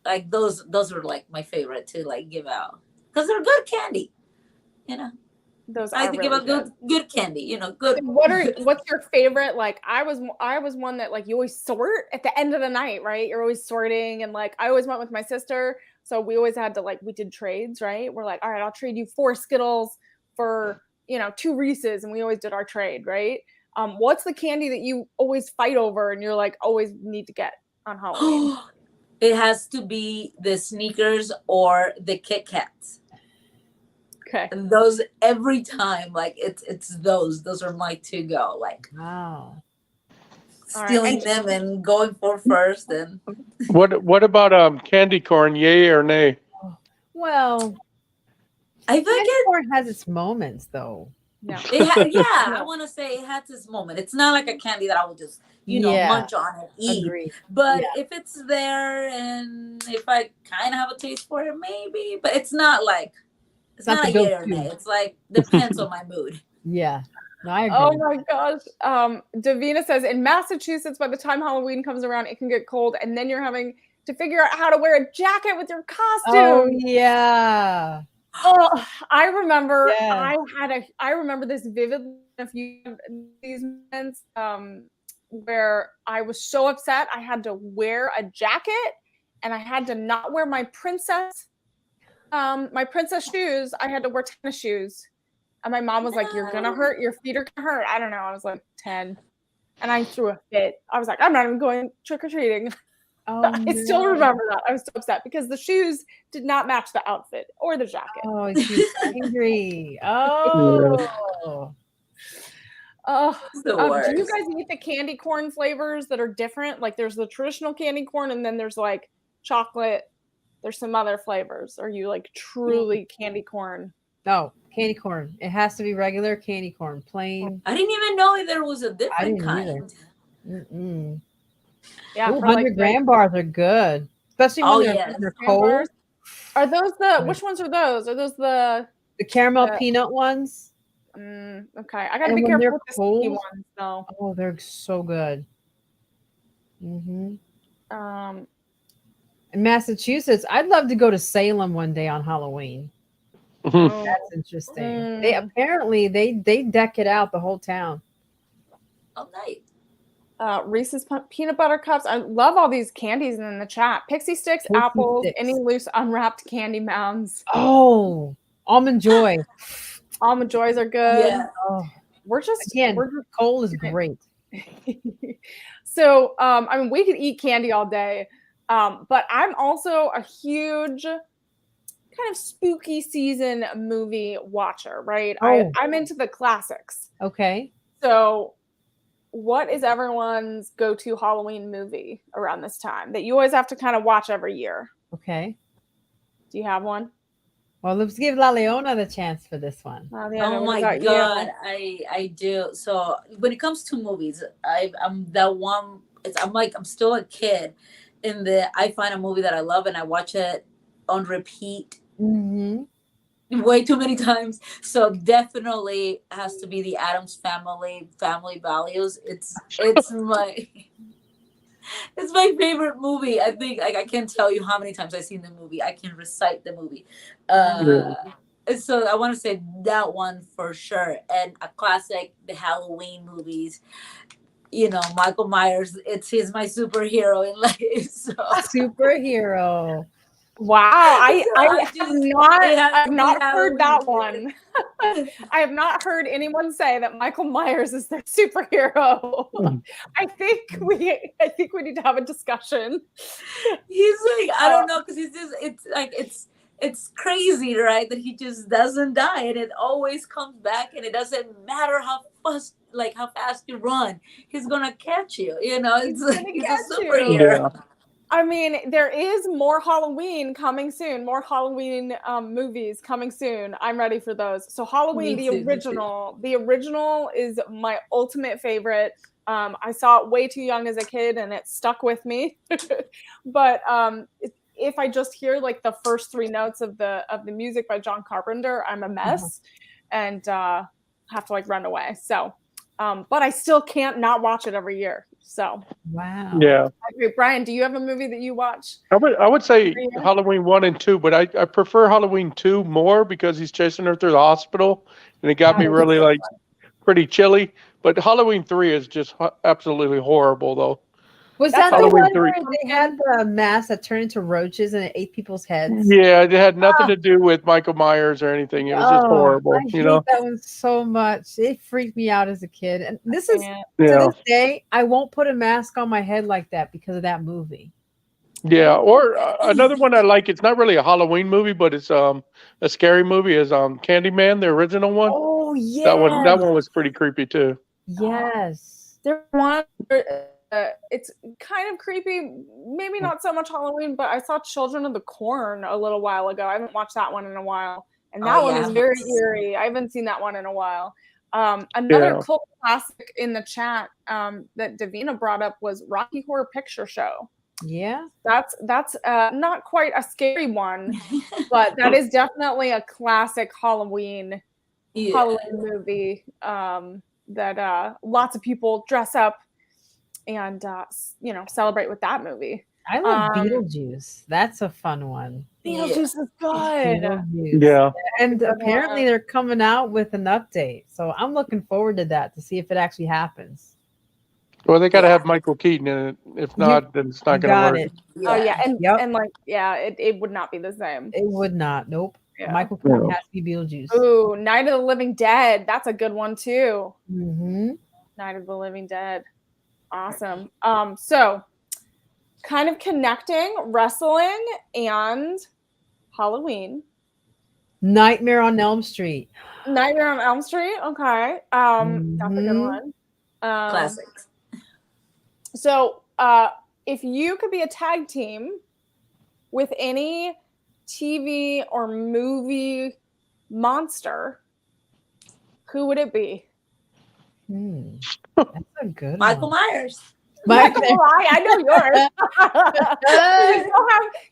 like those are like my favorite to like give out because they're good candy, you know. Those I are like to really give out good candy, you know, good. What's your favorite? Like I was one that like you always sort at the end of the night, right? You're always sorting, and like I always went with my sister, so we always had to like we did trades, right? We're like, all right, I'll trade you 4 Skittles for 2 Reese's, and we always did our trade, right? What's the candy that you always fight over and you're like always need to get on Halloween? It has to be the Sneakers or the Kit Kats. Okay. And those every time, like it's those are my to go. Like, Wow. stealing them and going for first. And What about candy corn? Yay or nay? Well, I think candy corn has its moments, though. Yeah. I want to say it has its moment. It's not like a candy that I will just munch on and eat. Agreed. But if it's there and if I kind of have a taste for it, maybe. But it's not like it's not a yay or nay. It's like depends on my mood. Yeah. No, I agree. Oh my gosh. Davina says in Massachusetts, by the time Halloween comes around, it can get cold, and then you're having to figure out how to wear a jacket with your costume. Oh yeah. Oh, I remember Yeah. I remember this vividly. If you have these moments where I was so upset I had to wear a jacket and I had to not wear my princess shoes. I had to wear tennis shoes. And my mom was like, "You're gonna hurt. Your feet are gonna hurt." I don't know. I was like 10, and I threw a fit. I was like, "I'm not even going trick or treating." Oh, I still remember that. I was so upset because the shoes did not match the outfit or the jacket. Oh, she's angry. Oh. The worst. Do you guys eat the candy corn flavors that are different? Like there's the traditional candy corn, and then there's like chocolate. There's some other flavors. Are you like truly candy corn? No, candy corn. It has to be regular candy corn, plain. I didn't even know there was a different kind. Mm-mm. Yeah, 100-gram bars are good, especially when they're cold. Bars. Are those which ones are those? Are those the caramel peanut ones? Okay, I gotta be careful with the sticky ones though. Oh, they're so good. Mm-hmm. In Massachusetts, I'd love to go to Salem one day on Halloween. That's interesting. They apparently they deck it out, the whole town. Oh, nice. Reese's peanut butter cups. I love all these candies in the chat. Pixie sticks, apples, any loose unwrapped candy mounds. Oh, almond joy. Almond joys are good. Yeah. Oh, we're just Cole is great. So, I mean, we could eat candy all day, but I'm also a huge kind of spooky season movie watcher, right? I'm into the classics. Okay. So what is everyone's go-to Halloween movie around this time that you always have to kind of watch every year? Okay. Do you have one? Well, let's give La Leona the chance for this one. Oh my God, I do. So when it comes to movies, I'm that one. I'm still a kid in I find a movie that I love and I watch it on repeat way too many times. So definitely has to be the Addams Family Values. It's my favorite movie. I think I can't tell you how many times I've seen the movie. I can recite the movie. So I want to say that one for sure. And a classic, the Halloween movies. Michael Myers. He's my superhero in life. So. Superhero. Wow, I have not heard that one. I have not heard anyone say that Michael Myers is their superhero. I think we need to have a discussion. He's like, I don't know, because it's it's crazy, right? That he just doesn't die, and it always comes back, and it doesn't matter how fast you run, he's gonna catch you. You know, it's like he's a superhero. Yeah. I mean, there is more Halloween coming soon. More Halloween movies coming soon. I'm ready for those. So Halloween, Me too, the original is my ultimate favorite. I saw it way too young as a kid, and it stuck with me. But if I just hear like the first 3 notes of the music by John Carpenter, I'm a mess, and have to like run away. So, but I still can't not watch it every year. So. Wow. Yeah. Brian, do you have a movie that you watch? I would say Halloween 1 and 2, but I prefer Halloween 2 more because he's chasing her through the hospital, and it got me really like pretty chilly. But Halloween 3 is just absolutely horrible, though. Was that the Halloween one 3. where they had the mask that turned into roaches and it ate people's heads? Yeah, it had nothing to do with Michael Myers or anything. It was just horrible. I hate that one so much. It freaked me out as a kid. And this is to this day, I won't put a mask on my head like that because of that movie. Yeah, or another one I like. It's not really a Halloween movie, but it's a scary movie. Is Candyman, the original one? Oh yeah, that one was pretty creepy too. Yes, there one. It's kind of creepy. Maybe not so much Halloween, but I saw Children of the Corn a little while ago. I haven't watched that one in a while, and that one is very eerie. I haven't seen that one in a while. Another cult classic in the chat that Davina brought up was Rocky Horror Picture Show. Yeah, that's not quite a scary one, but that is definitely a classic Halloween movie that lots of people dress up and celebrate with that movie. I love Beetlejuice. That's a fun one. Beetlejuice is good. Beetlejuice. Yeah, and apparently they're coming out with an update, so I'm looking forward to that to see if it actually happens. Well, they got to have Michael Keaton in it. If not, then it's not going to work. Oh yeah, and like it would not be the same. It would not. Nope. Yeah. Michael Keaton has to be Beetlejuice. Ooh, Night of the Living Dead. That's a good one too. Mm-hmm. Night of the Living Dead. Awesome. So kind of connecting wrestling and Halloween. Nightmare on Elm Street. Nightmare on Elm Street. Okay. That's a good one. Classics. So if you could be a tag team with any TV or movie monster, who would it be? That's a good Michael one. Myers. I know yours.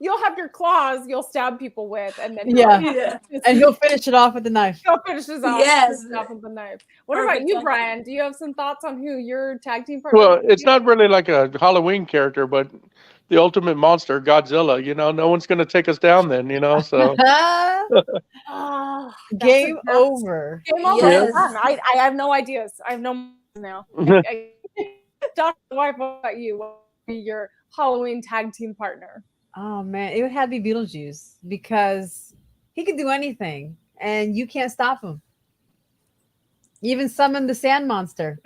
You'll have your claws you'll stab people with, and then and he'll finish it off with the knife. He'll finish it off with the knife. What about you, Brian? Do you have some thoughts on who your tag team partner? Well, it's not really like a Halloween character, but the ultimate monster, Godzilla. No one's going to take us down then. So game over. Game over. Yes. I have no ideas. I have no now. Talk to the wife about you. What would be your Halloween tag team partner? Oh man, it would have to be Beetlejuice because he can do anything and you can't stop him. Even summon the sand monster.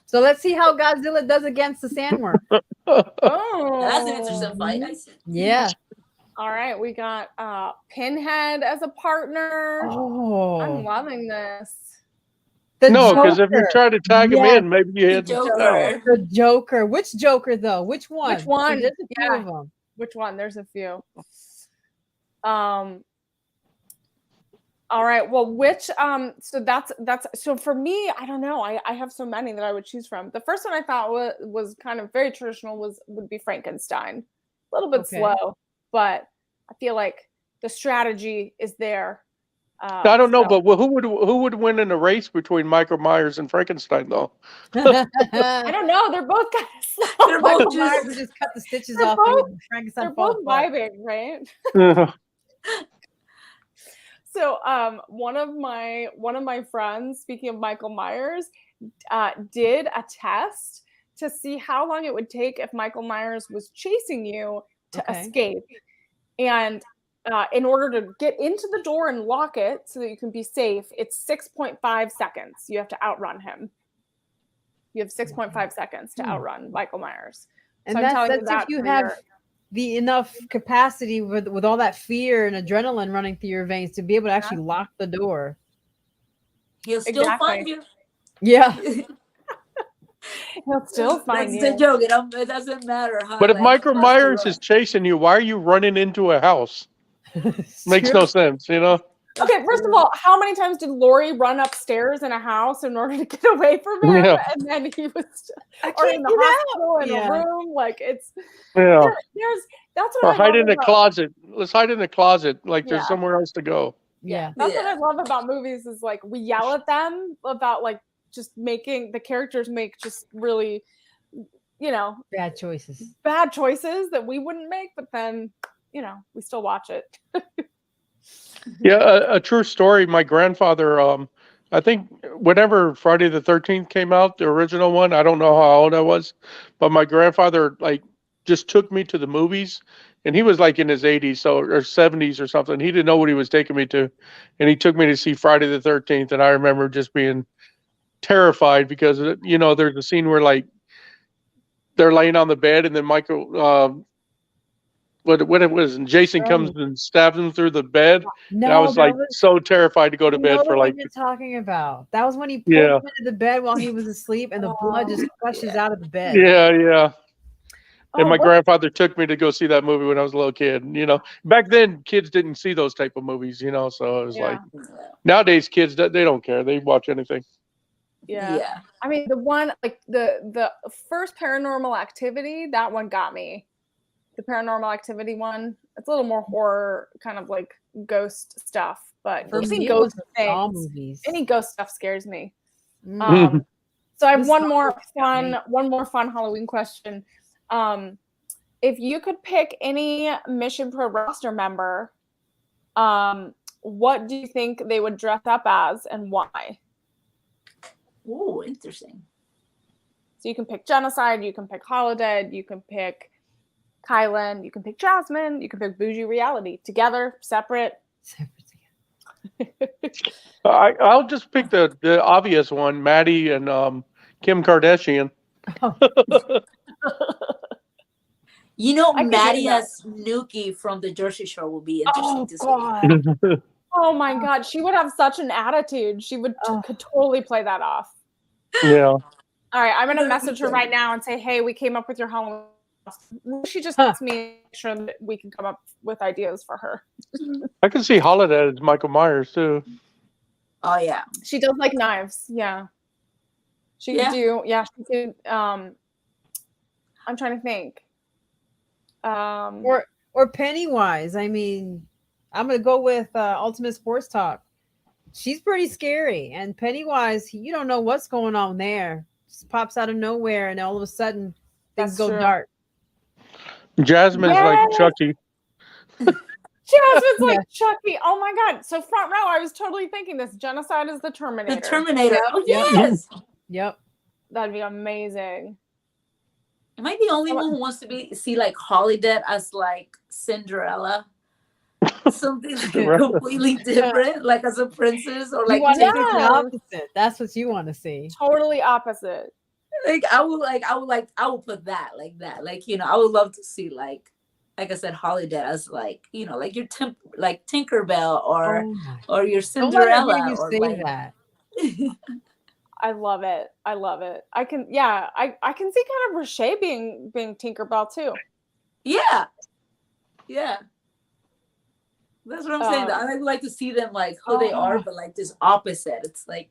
So let's see how Godzilla does against the sandworm. Oh, that's an interesting fight. Yeah. All right, we got Pinhead as a partner. Oh, I'm loving this. No, because if you try to tag him in, maybe you hit the Joker. Which Joker though? Which one? Which one? There's a few of them. Which one? There's a few. All right. Well, which so that's so for me, I don't know. I have so many that I would choose from. The first one I thought was kind of very traditional would be Frankenstein. A little bit slow, but I feel like the strategy is there. I don't know, but who would win in a race between Michael Myers and Frankenstein, though? I don't know. They're both kind of slow. They're both just cut the stitches off. They're both vibing, right? So, one of my friends, speaking of Michael Myers, did a test to see how long it would take if Michael Myers was chasing you to escape, and in order to get into the door and lock it so that you can be safe, it's 6.5 seconds. You have to outrun him. You have 6.5 seconds to outrun Michael Myers. And that's if you have the enough capacity with all that fear and adrenaline running through your veins to be able to actually lock the door. He'll still find you. Yeah. He'll still find That's you. the joke. It doesn't matter how. But if like, Michael fast you Myers run. is chasing you, why are you running into a house? Makes no sense, you know? Okay, first of all, how many times did Lori run upstairs in a house in order to get away from him? Yeah. And then he was, or can't in the get hospital, in Yeah. a room. Like it's, Yeah. that's what Or I hide love in the about, closet. Let's hide in the closet. Like there's Yeah. somewhere else to go. Yeah. That's what I love about movies is like we yell at them about like just making the characters make just really, you know, Bad choices that we wouldn't make, but then, you know, we still watch it. Yeah, a true story. My grandfather, I think whenever Friday the 13th came out, the original one, I don't know how old I was, but my grandfather like just took me to the movies, and he was like in his 80s, so or 70s or something. He didn't know what he was taking me to, and he took me to see Friday the 13th, and I remember just being terrified because you know there's a scene where like they're laying on the bed, and then Michael, what it was, and Jason comes and stabs him through the bed. And I was like so terrified to go to bed for like. You're talking about. That was when he pulled Yeah. him into the bed while he was asleep, and the blood just gushes out of the bed. Yeah, yeah. And my what- grandfather took me to go see that movie when I was a little kid. And, you know, back then kids didn't see those type of movies, you know, so it was like nowadays kids they don't care. They watch anything. Yeah. I mean, the one like the first Paranormal Activity, that one got me. The Paranormal Activity one, it's a little more horror, kind of like ghost stuff. But For any me, ghost all things, movies. any ghost stuff scares me. Mm. So I have This one more fun Halloween question. If you could pick any Mission Pro roster member, what do you think they would dress up as and why? Oh, interesting. So you can pick Genocide, you can pick Holodead, you can pick Kylan, you can pick Jasmine, you can pick Bougie Reality. Together, separate. I'll just pick the obvious one, Maddie and Kim Kardashian. You know, I can Maddie do that. as Nuki from the Jersey Shore will be interesting to see. Oh my God, she would have such an attitude. She would could totally play that off. Yeah. All right, I'm gonna message her right now and say, "Hey, we came up with your Halloween." She just lets me make sure that we can come up with ideas for her. I can see Holiday as Michael Myers too. Oh yeah, she does like knives. Yeah, she could do. Yeah, she could. I'm trying to think. Or Pennywise. I mean, I'm gonna go with Ultimate Sports Talk. She's pretty scary, and Pennywise, you don't know what's going on there. Just pops out of nowhere, and all of a sudden things go dark. Jasmine's like Chucky. Jasmine's like Chucky. Oh my God! So front row, I was totally thinking this. Genocide is the Terminator. The Terminator. Oh yes. Yep. That'd be amazing. Am I the only one who wants to see like Holiday as like Cinderella? Something like completely different, like as a princess, or like the opposite. That's what you want to see. Totally opposite. Like I would put that like that. Like, you know, I would love to see like I said, Holiday as like, you know, like your like Tinkerbell or your Cinderella. Don't let her hear you say like, that. I love it. I love it. I can see kind of Roche being Tinkerbell too. Yeah. Yeah. That's what I'm saying. I like to see them like who they are, but like this opposite. It's like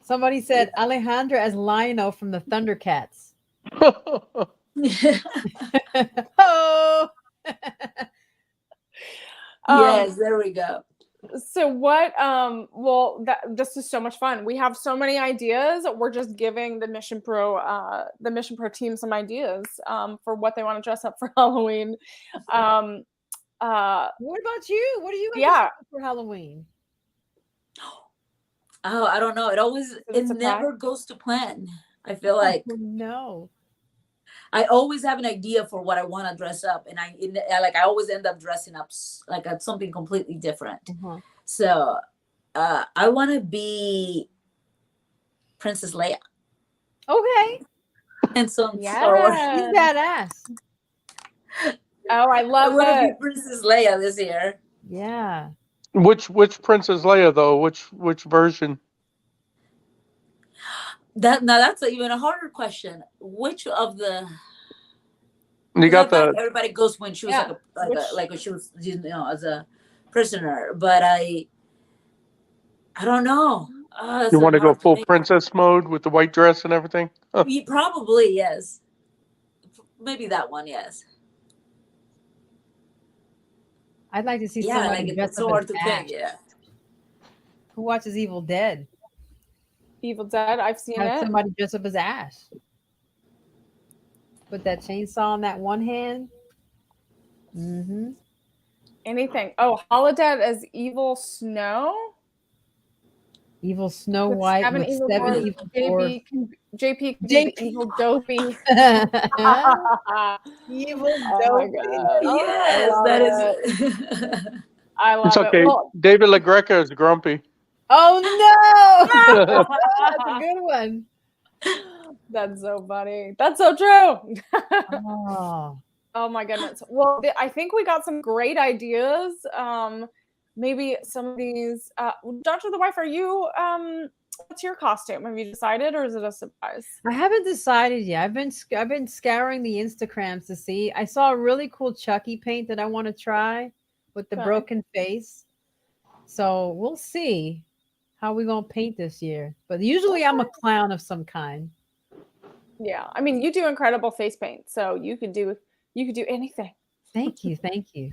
somebody said Alejandra as Lionel from the Thundercats. Oh. Yes, there we go. So what this is so much fun. We have so many ideas. We're just giving the Mission Pro team some ideas for what they want to dress up for Halloween. What about you? What are you going to do for Halloween? Oh, I don't know. It never goes to plan. I feel like no. I always have an idea for what I want to dress up, and I always end up dressing up like at something completely different. Uh-huh. So I want to be Princess Leia. Okay. And some She's badass. Oh, I I love want to be it. Princess Leia this year. Yeah. Which Princess Leia though? Which version? That's even a harder question. Which of the? You Because I got feel like the everybody goes when she was Yeah. like when she was as a prisoner. But I don't know. That's you want to go hard to full make. princess mode with the white dress and everything? Huh. Probably yes. Maybe that one. Yes. I'd like to see Yeah, somebody like dressed it's up so as hard to Ash. pick. Yeah. Who watches Evil Dead? Evil Dead. I've seen Have it. somebody dress up as Ash. Put that chainsaw in that one hand. Mm-hmm. Anything. Oh, Holodead as Evil Snow Evil Snow with White 7 with evil 7 dwarfs. evil dwarfs. JP can be the JP. evil dopey. Evil Oh my dopey. god. I Yes, love that it. is. I It's love it. okay. Well, David LaGreca is grumpy. Oh no! That's a good one. that's so funny. That's so true. Oh, Oh my goodness. Well, I think we got some great ideas. Maybe some of these. Doctor the Wife, are you? What's your costume? Have you decided, or is it a surprise? I haven't decided yet. I've been scouring the Instagrams to see. I saw a really cool Chucky paint that I want to try with the Okay. broken face. So we'll see how we gonna paint this year. But usually I'm a clown of some kind. Yeah, I mean, you do incredible face paint, so you could do anything. Thank you, thank you.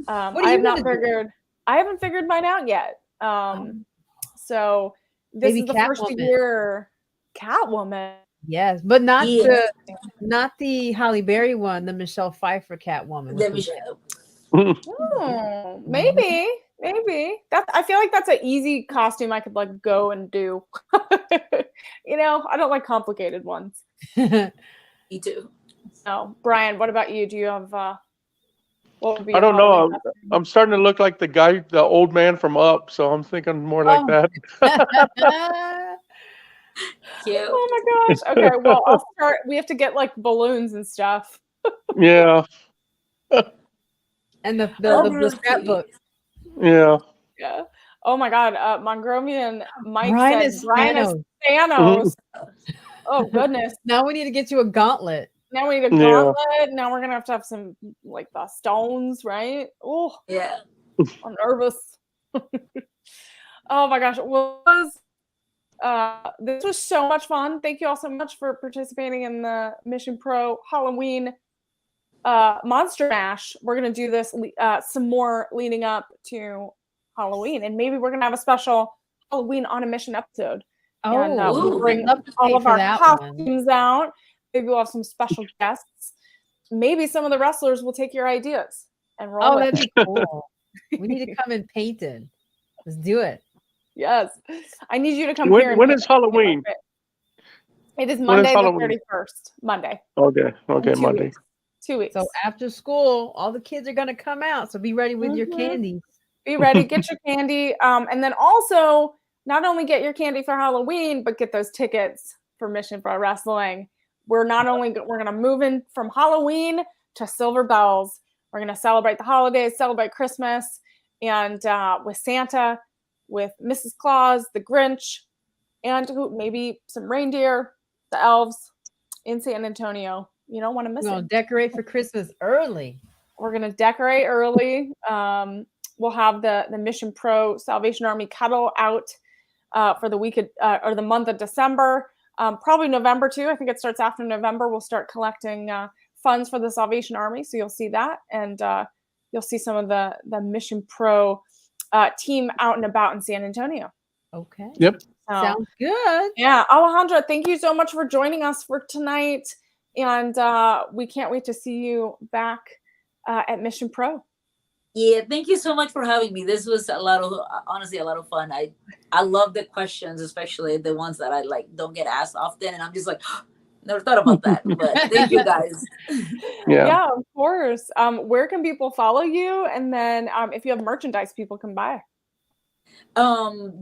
What are I you have not gonna do? figured. I haven't figured mine out yet. So this Maybe is the first Catwoman. year. Catwoman. Yes, but not Yeah. the Halle Berry one, the Michelle Pfeiffer Catwoman. Let With me. Oh, maybe. That I feel like that's an easy costume I could like go and do. I don't like complicated ones. the- Me too. So, Brian, what about you? Do you have what would be I your don't Halloween know. costume? I'm starting to look like the old man from Up, so I'm thinking more like Oh. that. Cute. Oh my gosh. Okay, well, I'll start. We have to get like balloons and stuff. Yeah, and the That'll the, be the really cute. scrapbook. yeah. Yeah. Oh my God. Mongromian Mike Brian said is Brian is Mhm. Thanos. Oh goodness. Now we need to get you a gauntlet. Now we need a Yeah. gauntlet. Now we're gonna have some like the stones, right? Oh, Yeah. I'm nervous. Oh my gosh. Well, this was so much fun. Thank you all so much for participating in the Mission Pro Halloween Monster Mash. We're gonna do this some more leading up to Halloween, and maybe we're gonna have a special Halloween on a Mission episode. And we'll Ooh. bring I'd love to all pay of for our that one. costumes out. Maybe we'll have some special guests. Maybe some of the wrestlers will take your ideas and roll Oh, with that'd it. be cool. We need to come in painted. Let's do it. Yes, I need you to come When here. And when paint is my Halloween? outfit. It is When is Monday the Halloween? 31st. Monday. Okay, In 2 Monday. weeks. 2 weeks. So after school, all the kids are gonna come out. So be ready with your Mhm. candies. Be ready, get your candy, and then also not only get your candy for Halloween, but get those tickets for Mission Pro Wrestling. We're gonna move in from Halloween to Silver Bells. We're gonna celebrate the holidays, celebrate Christmas, and with Santa, with Mrs. Claus, the Grinch, and maybe some reindeer, the elves in San Antonio. You don't want to miss We're it. gonna decorate for Christmas early. We're gonna decorate early. We'll have the Mission Pro Salvation Army kettle out for the week or the month of December. Probably November too. I think it starts after November. We'll start collecting funds for the Salvation Army, so you'll see that, and you'll see some of the Mission Pro team out and about in San Antonio. Okay. Yep. Sounds good. Yeah, Alejandra, thank you so much for joining us for tonight, and we can't wait to see you back at Mission Pro. Yeah, thank you so much for having me. This was honestly a lot of fun. I love the questions, especially the ones that I like don't get asked often, and I'm just like, never thought about that. But thank you guys. Yeah, of course. Where can people follow you? And then if you have merchandise people can buy.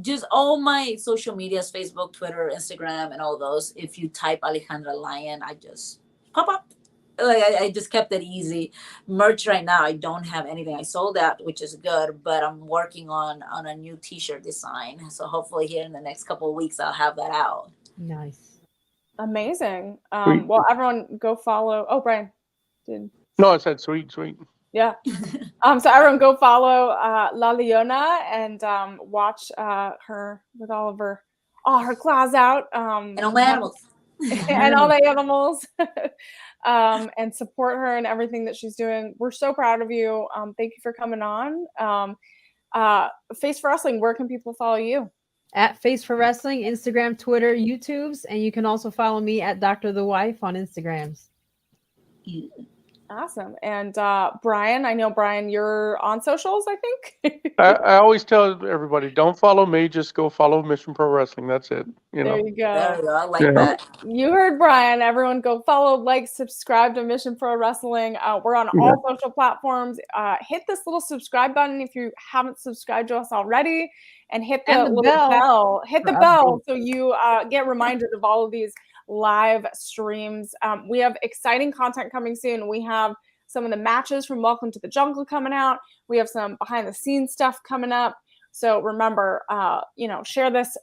Just all my social medias, Facebook, Twitter, Instagram, and all those. If you type Alejandra Lion, I just pop up. like I just kept it easy. Merch right now, I don't have anything. I sold out, which is good, but I'm working on a new T-shirt design. So hopefully here in the next couple of weeks, I'll have that out. Nice. Amazing. Sweet. Well, everyone go follow. Oh, Brian did. No, I said sweet. Yeah. So everyone go follow La Leona and watch her with all her claws out. And all my animals. And all the animals. And support her and everything that she's doing. We're so proud of you. Thank you for coming on. Face for Wrestling, where can people follow you? At Face for Wrestling, Instagram, Twitter, YouTubes, and you can also follow me at Dr. The Wife on Instagrams. Awesome. And Brian, I know, Brian, you're on socials, I think. I always tell everybody, don't follow me, just go follow Mission Pro Wrestling. That's it. There you go. There you go. I like that. You heard Brian. Everyone go follow, like, subscribe to Mission Pro Wrestling. We're on all social platforms. Hit this little subscribe button if you haven't subscribed to us already, and hit the little bell. Hit the bell so you get reminded of all of these live streams. We have exciting content coming soon. We have some of the matches from Welcome to the Jungle coming out. We have some behind the scenes stuff coming up. So remember, share this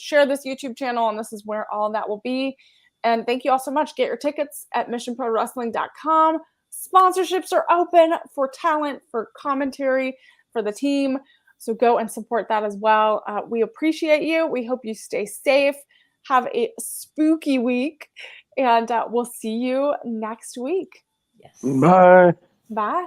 YouTube channel, and this is where all that will be. And thank you all so much. Get your tickets at missionprowrestling.com. Sponsorships are open for talent, for commentary, for the team. So go and support that as well. We appreciate you. We hope you stay safe. Have a spooky week, and we'll see you next week. Yes. Bye. Bye.